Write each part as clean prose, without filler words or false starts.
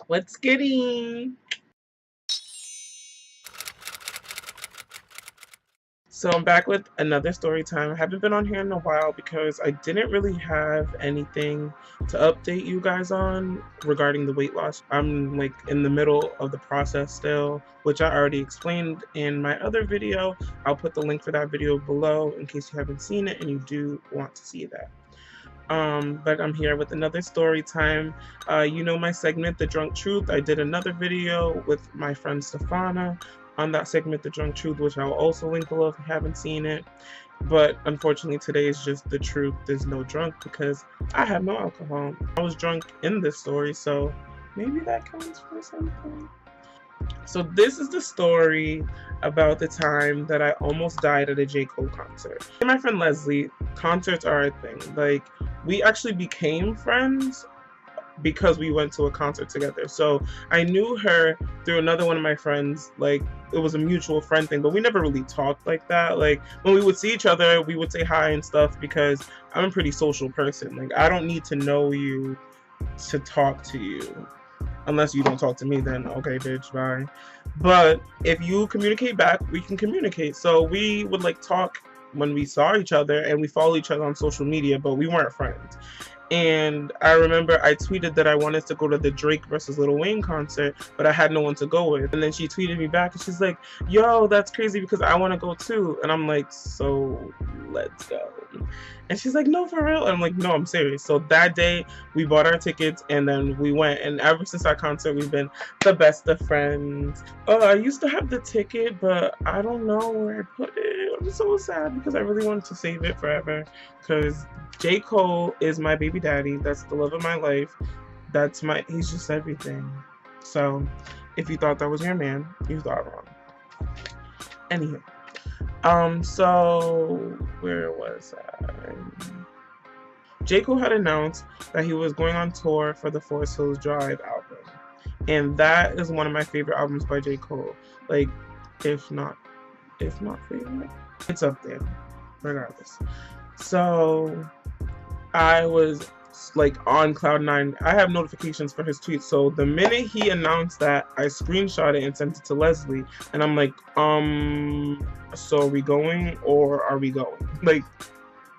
What's goody? So I'm back with another story time. I haven't been on here in a while because I didn't really have anything to update you guys on regarding the weight loss. I'm like in the middle of the process still, which I already explained in my other video. I'll put the link for that video below in case you haven't seen it and you do want to see that. But I'm here with another story time. You know my segment, The Drunk Truth. I did another video with my friend Stefana on that segment, The Drunk Truth, which I'll also link below if you haven't seen it. But unfortunately today is just the truth. There's no drunk because I have no alcohol. I was drunk in this story, so maybe that counts for something. So this is the story about the time that I almost died at a J.Cole concert. Me and my friend Leslie, concerts are a thing. Like, we actually became friends because we went to a concert together. So I knew her through another one of my friends. Like, it was a mutual friend thing, but we never really talked like that. Like, when we would see each other, we would say hi and stuff because I'm a pretty social person. Like, I don't need to know you to talk to you. Unless you don't talk to me, then okay, bitch, bye. But if you communicate back, we can communicate. So we would like talk when we saw each other, and we follow each other on social media, but we weren't friends. And I remember I tweeted that I wanted to go to the Drake versus Lil Wayne concert, but I had no one to go with. And then she tweeted me back and she's like, yo, that's crazy because I want to go too. And I'm like, so let's go. And she's like, no, for real? And I'm like, no, I'm serious. So that day we bought our tickets and then we went. And ever since that concert, we've been the best of friends. I used to have the ticket, but I don't know where I put it. I'm so sad because I really wanted to save it forever because J.Cole is my baby daddy. That's the love of my life. He's just everything. So if you thought that was your man, you thought wrong. Anywho. So where was I? J.Cole had announced that he was going on tour for the Forest Hills Drive album. And that is one of my favorite albums by J.Cole. Like, if not favorite, it's up there, regardless. So I was like on cloud nine. I have notifications for his tweets. So the minute he announced that, I screenshot it and sent it to Leslie. And I'm like, so are we going or are we going? Like,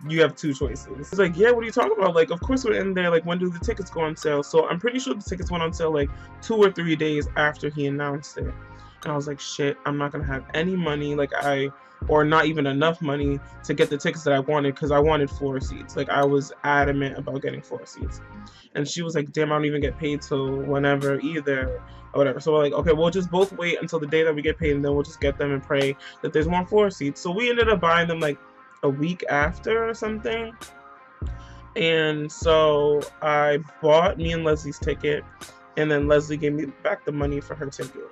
you have two choices. It's like, yeah, what are you talking about? Like, of course we're in there. Like, when do the tickets go on sale? So I'm pretty sure the tickets went on sale like 2 or 3 days after he announced it. And I was like, shit, I'm not gonna have any money. Or not even enough money to get the tickets that I wanted because I wanted floor seats. Like, I was adamant about getting floor seats. And she was like, damn, I don't even get paid till whenever either, or whatever. So we're like, okay, we'll just both wait until the day that we get paid and then we'll just get them and pray that there's more floor seats. So we ended up buying them like a week after or something. And so I bought me and Leslie's ticket, and then Leslie gave me back the money for her ticket.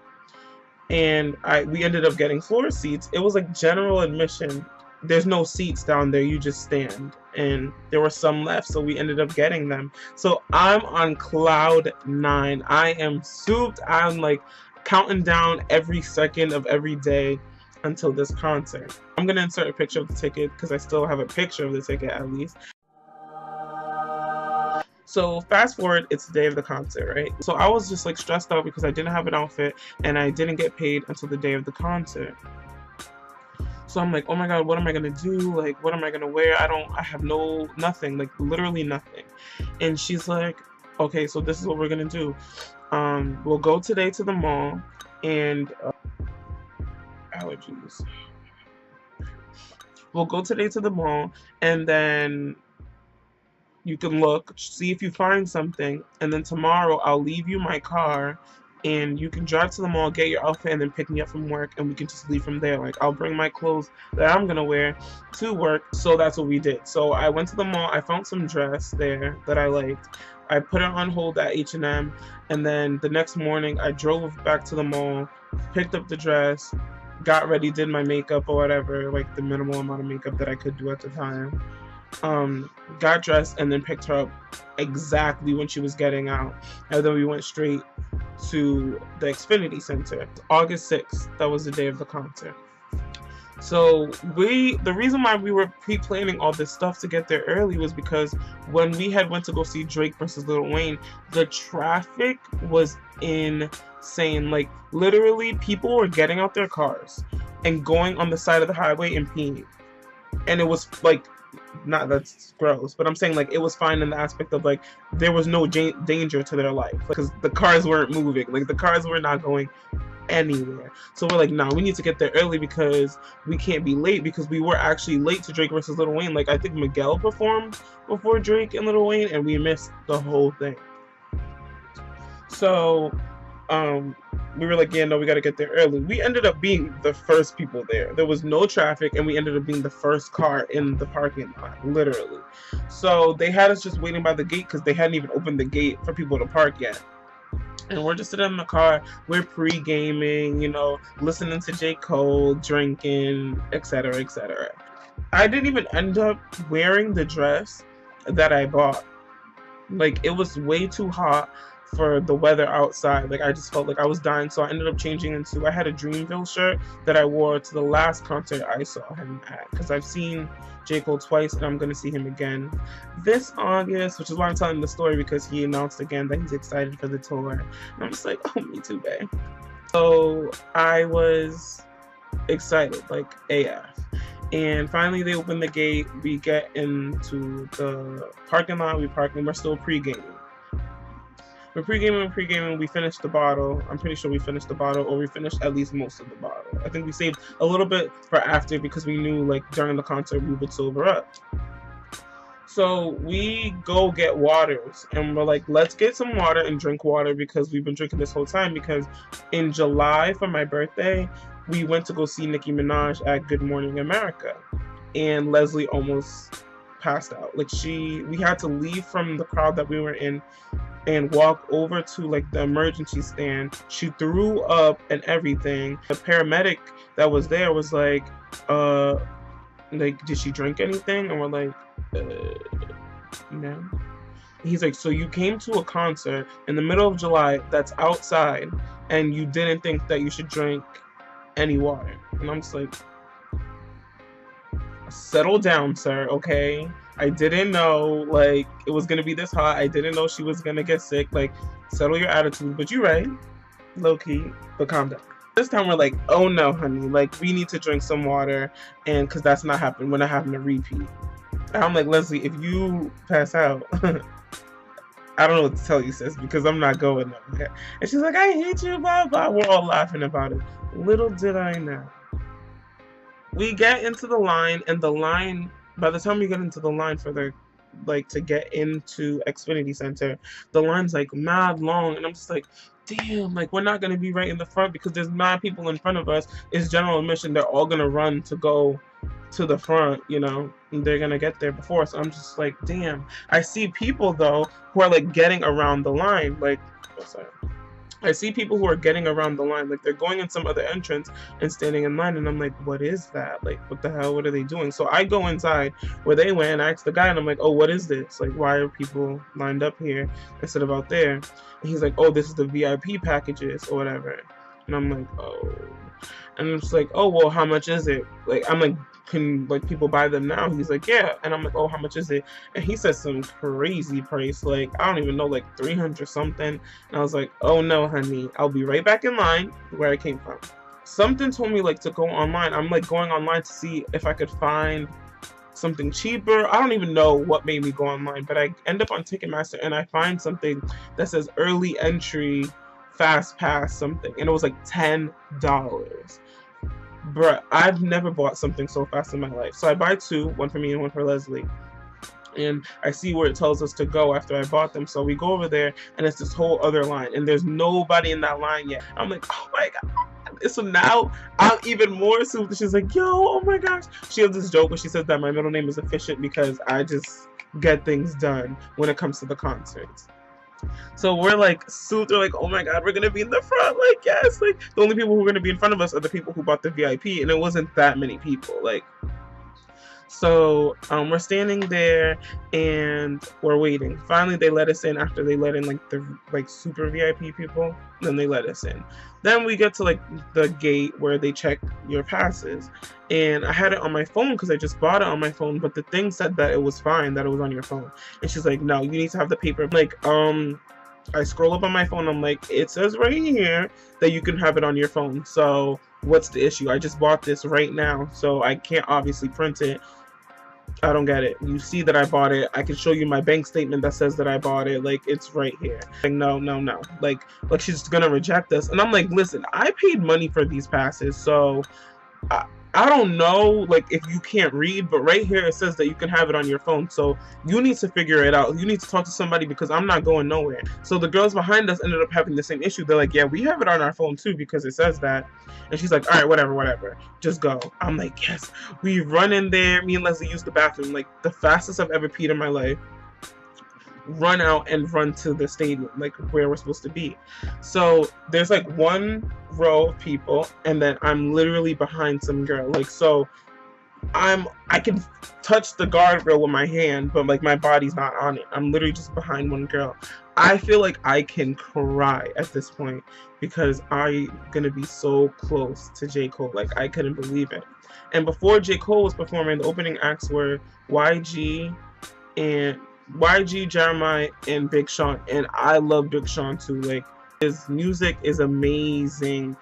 And we ended up getting floor seats. It was like general admission. There's no seats down there, you just stand. And there were some left, so we ended up getting them. So I'm on cloud 9. I am souped. I'm like counting down every second of every day until this concert. I'm gonna insert a picture of the ticket because I still have a picture of the ticket at least. So fast forward, it's the day of the concert, right? So I was just like stressed out because I didn't have an outfit and I didn't get paid until the day of the concert. So I'm like, oh my God, what am I gonna do? Like, what am I gonna wear? I have nothing, like literally nothing. And she's like, okay, so this is what we're gonna do. We'll go today to the mall and, allergies. We'll go today to the mall and then you can look, see if you find something, and then tomorrow I'll leave you my car and you can drive to the mall, get your outfit, and then pick me up from work and we can just leave from there. Like, I'll bring my clothes that I'm gonna wear to work. So that's what we did. So I went to the mall, I found some dress there that I liked. I put it on hold at H&M, and then the next morning I drove back to the mall, picked up the dress, got ready, did my makeup or whatever, like the minimal amount of makeup that I could do at the time. Got dressed and then picked her up exactly when she was getting out, and then we went straight to the Xfinity Center. August 6th, that was the day of the concert. So the reason why we were pre-planning all this stuff to get there early was because when we had went to go see Drake versus Lil Wayne, the traffic was insane. Like literally people were getting out their cars and going on the side of the highway and peeing. And it was like, not that's gross, but I'm saying like it was fine in the aspect of like there was no danger to their life because the cars weren't moving, like the cars were not going anywhere. So we're like, nah, we need to get there early because we can't be late, because we were actually late to Drake versus Lil Wayne. Like I think Miguel performed before Drake and Lil Wayne and we missed the whole thing. So we were like, yeah, no, we got to get there early. We ended up being the first people there. There was no traffic and we ended up being the first car in the parking lot, literally. So they had us just waiting by the gate because they hadn't even opened the gate for people to park yet. And we're just sitting in the car, we're pre-gaming, you know, listening to J.Cole, drinking, etc., etc. I didn't even end up wearing the dress that I bought. Like, it was way too hot for the weather outside. Like, I just felt like I was dying, so I ended up changing into, I had a Dreamville shirt that I wore to the last concert I saw him at, because I've seen J.Cole twice and I'm going to see him again this August, which is why I'm telling the story, because he announced again that he's excited for the tour. And I'm just like, oh, me too, babe. So I was excited, like AF. And finally they open the gate, we get into the parking lot, we park, and we're still pre-gaming. We're pre-gaming, we finished the bottle. I'm pretty sure we finished the bottle, or we finished at least most of the bottle. I think we saved a little bit for after because we knew like during the concert we would sober up. So we go get waters and we're like, let's get some water and drink water because we've been drinking this whole time, because in July for my birthday, we went to go see Nicki Minaj at Good Morning America and Leslie almost passed out. Like we had to leave from the crowd that we were in and walk over to like the emergency stand. She threw up and everything. The paramedic that was there was like, did she drink anything? And we're like, no. He's like, so you came to a concert in the middle of July that's outside and you didn't think that you should drink any water? And I'm just like, settle down, sir, okay? I didn't know like it was gonna be this hot. I didn't know she was gonna get sick. Like, settle your attitude. But you're right, low-key, but calm down. This time we're like, oh no, honey, like we need to drink some water, and because that's not happening, we're not having a repeat. And I'm like, Leslie, if you pass out, I don't know what to tell you, sis, because I'm not going nowhere. And she's like, I hate you, blah blah. We're all laughing about it. Little did I know. We get into the line, and the line, by the time we get into the line for the, like, to get into Xfinity Center, the line's like mad long, and I'm just like, damn, like we're not gonna be right in the front because there's mad people in front of us. It's general admission. They're all gonna run to go to the front, you know, and they're gonna get there before us. So I'm just like, damn. I see people though who are like getting around the line, like, oh, sorry. I see people who are getting around the line, like they're going in some other entrance and standing in line, and I'm like, what is that? Like, what the hell? What are they doing? So I go inside where they went and I ask the guy, and I'm like, oh, what is this? Like, why are people lined up here instead of out there? And he's like, oh, this is the VIP packages or whatever. And I'm like, oh. And I'm just like, oh, well, how much is it? Like, I'm like, can like people buy them now? He's like, yeah. And I'm like, oh, how much is it? And he said some crazy price, like I don't even know, like 300 something. And I was like, oh no, honey, I'll be right back in line where I came from. Something told me like to go online. I'm like going online to see if I could find something cheaper. I don't even know what made me go online, but I end up on Ticketmaster and I find something that says early entry fast pass something, and it was like $10. Bruh, I've never bought something so fast in my life. So I buy two, one for me and one for Leslie. And I see where it tells us to go after I bought them. So we go over there, and it's this whole other line. And there's nobody in that line yet. I'm like, oh my God. So now I'm even more soothed. She's like, yo, oh my gosh. She has this joke where she says that my middle name is Efficient because I just get things done when it comes to the concerts. So we're like soothed, they're like, oh my God, we're gonna be in the front, like yes, like the only people who are gonna be in front of us are the people who bought the VIP, and it wasn't that many people, like. So we're standing there and we're waiting. Finally, they let us in after they let in like the super VIP people. Then they let us in. Then we get to like the gate where they check your passes, and I had it on my phone because I just bought it on my phone. But the thing said that it was fine, that it was on your phone. And she's like, "No, you need to have the paper." I'm like, I scroll up on my phone. I'm like, it says right here that you can have it on your phone. So what's the issue? I just bought this right now, so I can't obviously print it. I don't get it. You see that I bought it. I can show you my bank statement that says that I bought it. Like, it's right here. Like, no. Like she's gonna reject us. And I'm like, listen, I paid money for these passes, so I don't know, like, if you can't read, but right here it says that you can have it on your phone. So you need to figure it out. You need to talk to somebody because I'm not going nowhere. So the girls behind us ended up having the same issue. They're like, yeah, we have it on our phone too because it says that. And she's like, all right, whatever. Just go. I'm like, yes. We run in there. Me and Leslie use the bathroom. Like, the fastest I've ever peed in my life. Run out and run to the stadium, like where we're supposed to be. So there's like one row of people, and then I'm literally behind some girl. Like, so I can touch the guardrail with my hand, but like my body's not on it. I'm literally just behind one girl. I feel like I can cry at this point because I'm gonna be so close to J.Cole. Like, I couldn't believe it. And before J.Cole was performing, the opening acts were YG, Jeremiah, and Big Sean. And I love Big Sean too. Like, his music is amazing.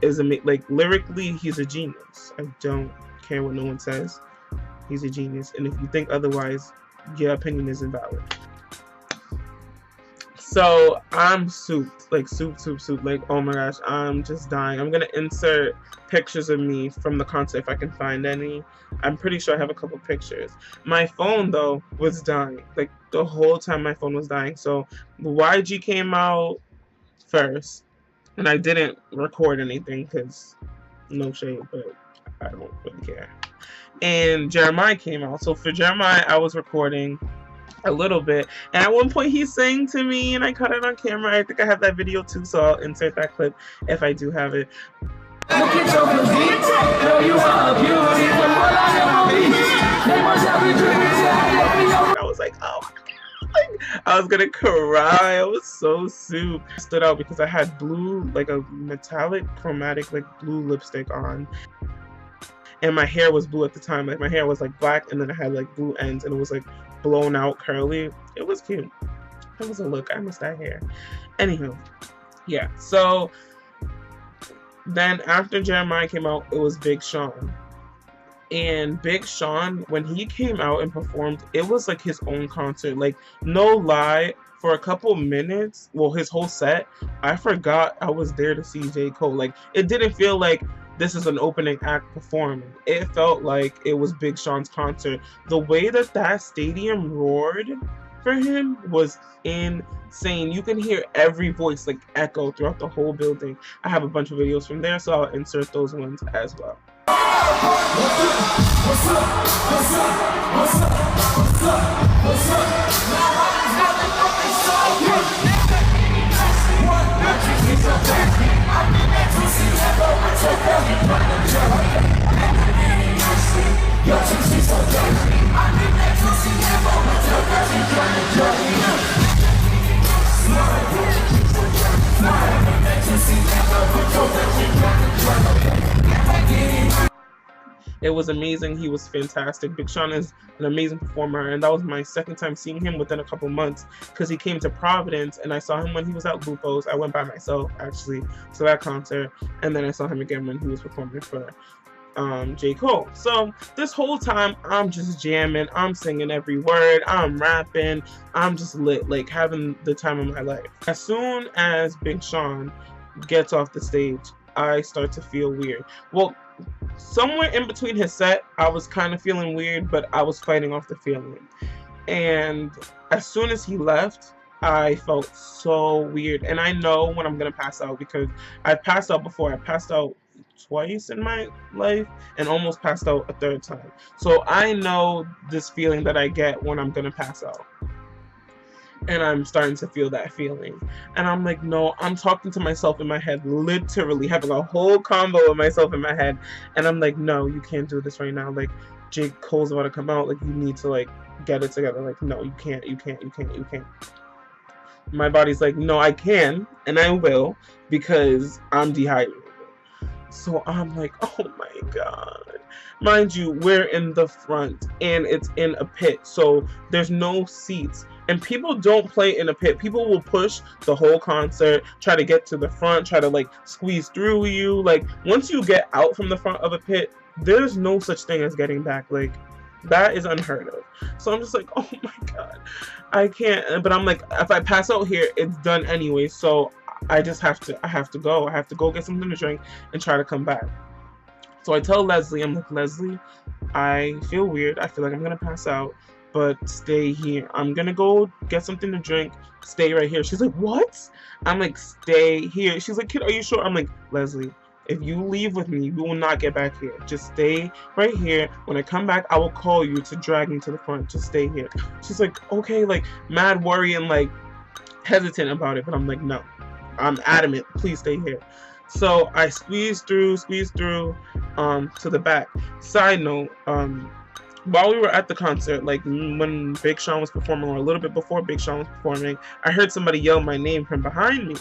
Like, lyrically, he's a genius. I don't care what no one says. He's a genius. And if you think otherwise, your opinion is invalid. So I'm souped, like soup. Like, oh my gosh, I'm just dying. I'm gonna insert pictures of me from the concert if I can find any. I'm pretty sure I have a couple pictures. My phone though was dying. Like, the whole time my phone was dying. So YG came out first, and I didn't record anything because no shade, but I don't really care. And Jeremiah came out. So for Jeremiah, I was recording a little bit, and at one point he sang to me and I caught it on camera. I think I have that video too, so I'll insert that clip if I do have it. I was like, oh my God. Like, I was gonna cry. I was so soup. I stood out because I had blue, like a metallic chromatic, like blue lipstick on. And my hair was blue at the time. Like, my hair was like black, and then it had like blue ends, and it was like blown out curly. It was cute. It was a look. I miss that hair. Anywho, yeah. So then after Jeremiah came out, it was Big Sean. And Big Sean, when he came out and performed, it was like his own concert. Like, no lie, for a couple minutes, well, his whole set, I forgot I was there to see J.Cole. Like, it didn't feel like this is an opening act performing. It felt like it was Big Sean's concert. The way that that stadium roared for him was insane. You can hear every voice like echo throughout the whole building. I have a bunch of videos from there, so I'll insert those ones as well. It was amazing. He was fantastic. Big Sean is an amazing performer, and that was my second time seeing him within a couple months because he came to Providence, and I saw him when he was at Lupo's. I went by myself, actually, to that concert, and then I saw him again when he was performing for J.Cole. So this whole time, I'm just jamming, I'm singing every word, I'm rapping, I'm just lit, like having the time of my life. As soon as Big Sean gets off the stage, I start to feel weird. Well, somewhere in between his set, I was kind of feeling weird, but I was fighting off the feeling. And as soon as he left, I felt so weird. And I know when I'm gonna pass out because I've passed out before. I passed out twice in my life and almost passed out a third time. So I know this feeling that I get when I'm gonna pass out. And I'm starting to feel that feeling. And I'm like, no, I'm talking to myself in my head, literally having a whole combo of myself in my head. And I'm like, no, you can't do this right now. Like, J.Cole's about to come out, like, you need to, like, get it together. Like, no, you can't. My body's like, no, I can, and I will, because I'm dehydrated. So I'm like, oh my god. Mind you, we're in the front, and it's in a pit, so there's no seats. And people don't play in a pit. People will push the whole concert, try to get to the front, try to, like, squeeze through you. Like, once you get out from the front of a pit, there's no such thing as getting back. Like, that is unheard of. So I'm just like, oh my god, I can't. But I'm like, if I pass out here, it's done anyway. So I have to go. I have to go get something to drink and try to come back. So I tell Leslie, I'm like, Leslie, I feel weird. I feel like I'm gonna pass out, but stay here. I'm gonna go get something to drink. Stay right here. She's like, what? I'm like, stay here. She's like, kid, are you sure? I'm like, Leslie, if you leave with me, we will not get back here. Just stay right here. When I come back, I will call you to drag me to the front. Just stay here. She's like, okay, like, mad worry and, like, hesitant about it. But I'm like, no. I'm adamant. Please stay here. So I squeeze through to the back. Side note, while we were at the concert, like, when Big Sean was performing, or a little bit before Big Sean was performing, I heard somebody yell my name from behind me.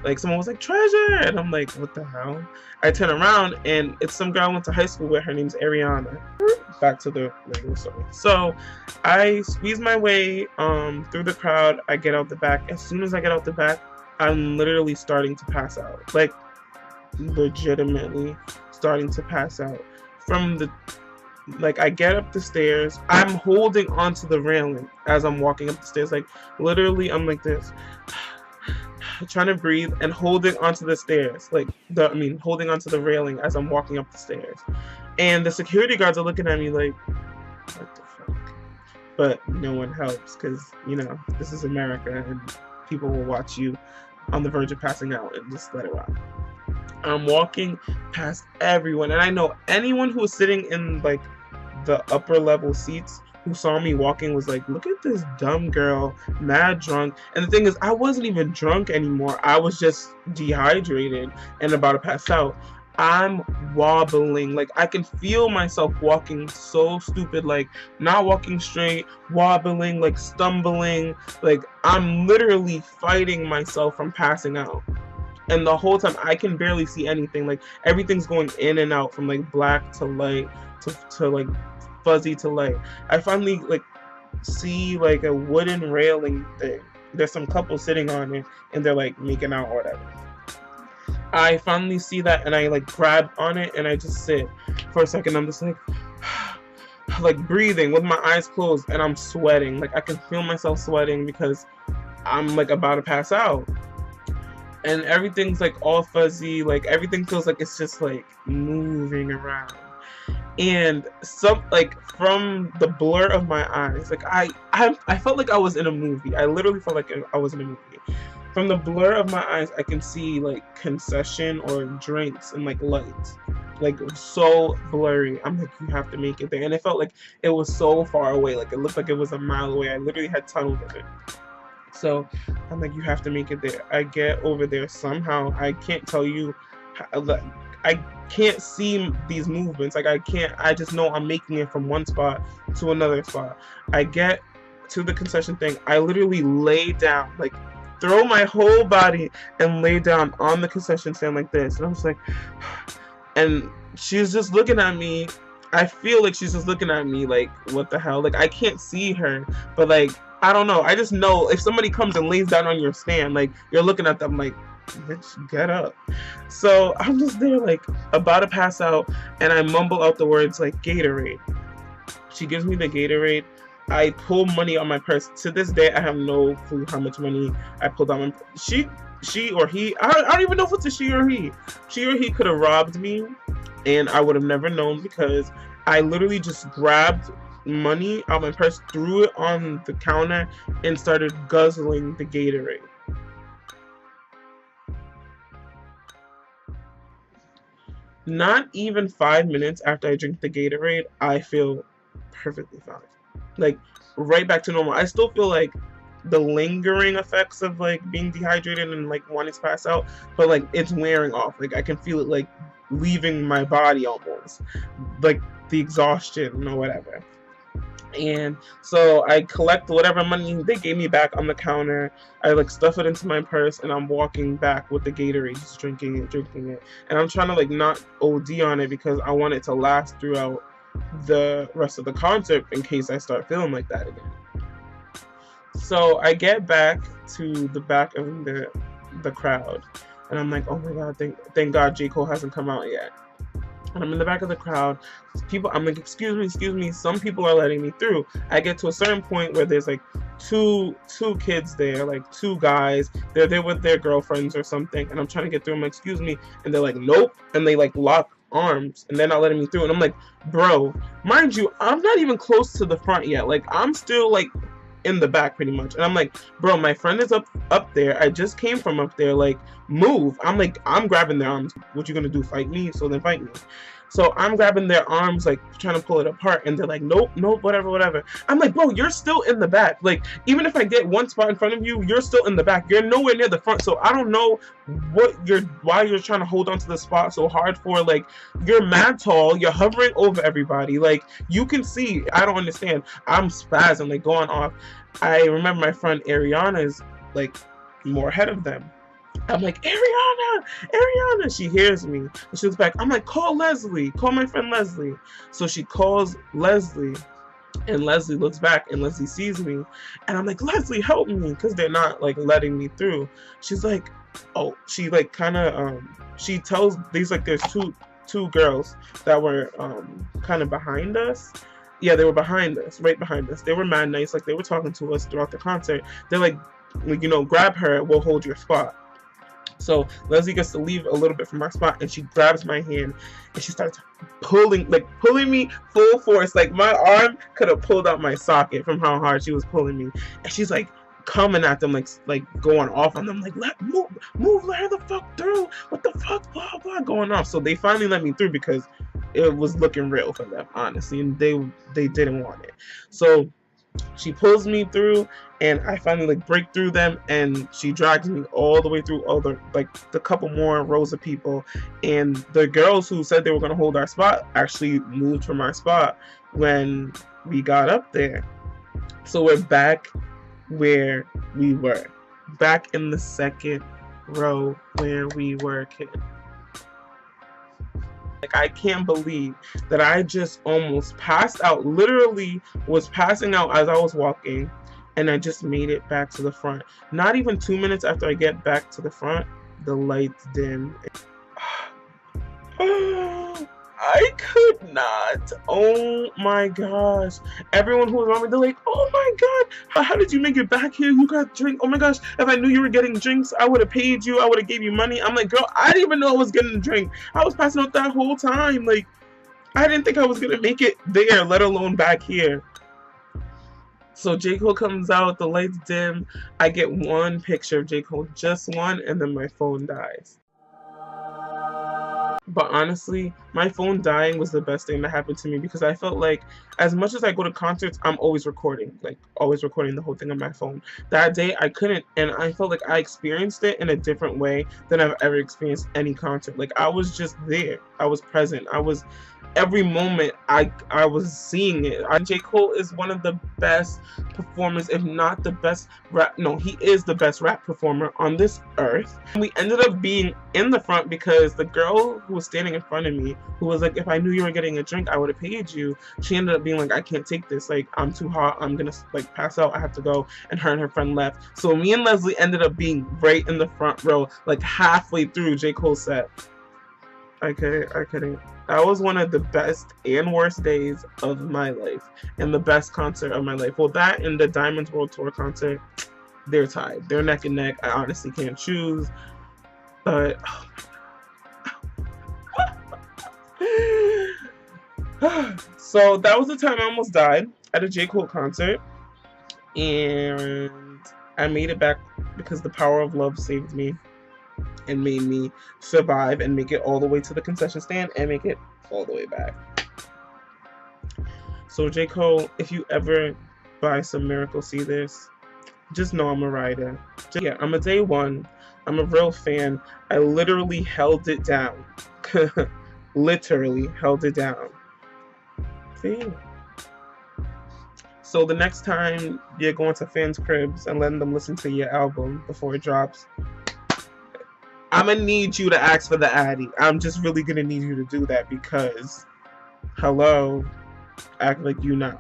Like, someone was like, Treasure! And I'm like, what the hell? I turn around, and it's some girl I went to high school with. Her name's Ariana. Back to the regular story. So, I squeeze my way through the crowd. I get out the back. As soon as I get out the back, I'm literally starting to pass out. Like, legitimately starting to pass out. From the, like, I get up the stairs. I'm holding onto the railing as I'm walking up the stairs. Like, literally, I'm like this. Trying to breathe and holding onto the stairs, like, holding onto the railing as I'm walking up the stairs. And the security guards are looking at me like, what the fuck? But no one helps, because, you know, this is America, and people will watch you on the verge of passing out and just let it rock. I'm walking past everyone, and I know anyone who was sitting in, like, the upper level seats who saw me walking was like, look at this dumb girl, mad drunk. And the thing is, I wasn't even drunk anymore. I was just dehydrated and about to pass out. I'm wobbling. Like, I can feel myself walking so stupid, like, not walking straight, wobbling, like, stumbling. Like, I'm literally fighting myself from passing out. And the whole time, I can barely see anything. Like, everything's going in and out from, like, black to light to like, fuzzy to light. I finally, like, see, like, a wooden railing thing. There's some couple sitting on it, and they're, like, making out or whatever. I finally see that, and I, like, grab on it, and I just sit. For a second, I'm just like breathing with my eyes closed, and I'm sweating. Like, I can feel myself sweating because I'm, like, about to pass out. And everything's, like, all fuzzy. Like, everything feels like it's just, like, moving around. And some, like, from the blur of my eyes, like, I felt like I was in a movie. I literally felt like I was in a movie. From the blur of my eyes, I can see, like, concession or drinks and, like, lights. Like, so blurry. I'm like, you have to make it there. And it felt like it was so far away. Like, it looked like it was a mile away. I literally had tunnel vision. So I'm like, you have to make it there. I get over there somehow. I can't tell you how, like, I can't see these movements. Like, I just know I'm making it from one spot to another spot. I get to the concession thing. I literally lay down, like, throw my whole body and lay down on the concession stand like this. And I'm just like, and she's just looking at me. I feel like she's just looking at me like, what the hell? Like, I can't see her, but, like, I don't know. I just know if somebody comes and lays down on your stand, like, you're looking at them like, bitch, get up. So I'm just there, like, about to pass out, and I mumble out the words, like, Gatorade. She gives me the Gatorade. I pull money on my purse. To this day, I have no clue how much money I pulled out. She or he, I don't even know if it's a she or he. She or he could have robbed me, and I would have never known, because I literally just grabbed money out of my purse, threw it on the counter, and started guzzling the Gatorade. Not even 5 minutes after I drink the Gatorade, I feel perfectly fine. Like, right back to normal. I still feel like the lingering effects of, like, being dehydrated and, like, wanting to pass out, but, like, it's wearing off. Like, I can feel it, like, leaving my body almost. Like, the exhaustion or whatever. And so I collect whatever money they gave me back on the counter. I like stuff it into my purse, and I'm walking back with the Gatorade, just drinking it. And I'm trying to like not OD on it because I want it to last throughout the rest of the concert in case I start feeling like that again. So I get back to the back of the crowd, and I'm like, oh my god, thank God J.Cole hasn't come out yet. And I'm in the back of the crowd. I'm like, excuse me. Some people are letting me through. I get to a certain point where there's like two kids there, like two guys. They're there with their girlfriends or something. And I'm trying to get through. I'm like, excuse me. And they're like, nope. And they like lock arms, and they're not letting me through. And I'm like, bro, mind you, I'm not even close to the front yet. Like, I'm still like in the back pretty much. And I'm like, bro, my friend is up there. I just came from up there. Like, move. I'm like, I'm grabbing their arms. What you gonna do, fight me? So then fight me. So I'm grabbing their arms, like trying to pull it apart, and they're like, nope, whatever. I'm like, bro, you're still in the back. Like, even if I get one spot in front of you, you're still in the back. You're nowhere near the front. So I don't know why you're trying to hold on to the spot so hard for. Like, you're mad tall, you're hovering over everybody. Like, you can see, I don't understand. I'm spazzing, like going off. I remember my friend Ariana's like more ahead of them. I'm like, Ariana! She hears me. And she looks back. I'm like, call Leslie. Call my friend Leslie. So she calls Leslie. And Leslie looks back, and Leslie sees me. And I'm like, Leslie, help me. Because they're not, like, letting me through. She's like, oh, she, like, kind of, she tells, there's two girls that were, kind of behind us. Yeah, they were behind us, right behind us. They were mad nice. Like, they were talking to us throughout the concert. They're like, you know, grab her, we'll hold your spot. So Leslie gets to leave a little bit from our spot, and she grabs my hand, and she starts pulling me full force. Like, my arm could have pulled out my socket from how hard she was pulling me. And she's like coming at them, like going off on them, like, move, let her the fuck through. What the fuck, blah blah, going off. So they finally let me through because it was looking real for them, honestly, and they didn't want it. So she pulls me through, and I finally like break through them, and she drags me all the way through all the couple more rows of people. And the girls who said they were going to hold our spot actually moved from our spot when we got up there. So we're back where we were, back in the second row where we were, kids. Like, I can't believe that I just almost passed out, literally was passing out as I was walking, and I just made it back to the front. Not even 2 minutes after I get back to the front, the lights dim. I could not. Oh my gosh. Everyone who was around me, they're like, oh my god, how did you make it back here? You got drink. Oh my gosh, if I knew you were getting drinks, I would have paid you. I would have gave you money. I'm like, girl, I didn't even know I was getting a drink. I was passing out that whole time. Like, I didn't think I was going to make it there, let alone back here. So J.Cole comes out, the lights dim. I get one picture of J.Cole, just one, and then my phone dies. But honestly, my phone dying was the best thing that happened to me, because I felt like as much as I go to concerts, I'm always recording, like always recording the whole thing on my phone. That day I couldn't, and I felt like I experienced it in a different way than I've ever experienced any concert. Like, I was just there. I was present. I was every moment I was seeing it. J.Cole is one of the best performers, if not the best rap. No, he is the best rap performer on this earth. We ended up being in the front because the girl who was standing in front of me, who was like, if I knew you were getting a drink, I would have paid you. She ended up being like, I can't take this. Like, I'm too hot. I'm gonna like pass out. I have to go. And her friend left. So me and Leslie ended up being right in the front row, like halfway through J.Cole's set. I couldn't. That was one of the best and worst days of my life, and the best concert of my life. Well, that and the Diamonds World Tour concert, they're tied. They're neck and neck. I honestly can't choose. But so that was the time I almost died at a J.Cole concert, and I made it back because the power of love saved me and made me survive and make it all the way to the concession stand and make it all the way back. So J.Cole, if you ever buy some Miracle See This, just know I'm a rider. Yeah, I'm a day one. I'm a real fan. I literally held it down. Literally held it down. See? So the next time you're going to fans' cribs and letting them listen to your album before it drops, I'm gonna need you to ask for the Addy. I'm just really gonna need you to do that because, hello, act like you know.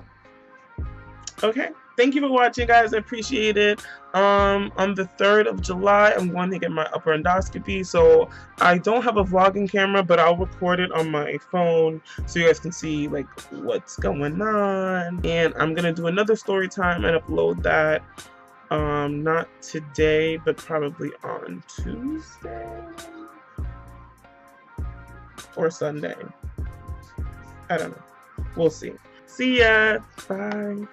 Okay, thank you for watching, guys. I appreciate it. On the 3rd of July, I'm going to get my upper endoscopy, so I don't have a vlogging camera, but I'll record it on my phone so you guys can see like what's going on. And I'm gonna do another story time and upload that. Not today, but probably on Tuesday or Sunday. I don't know. We'll see. See ya. Bye.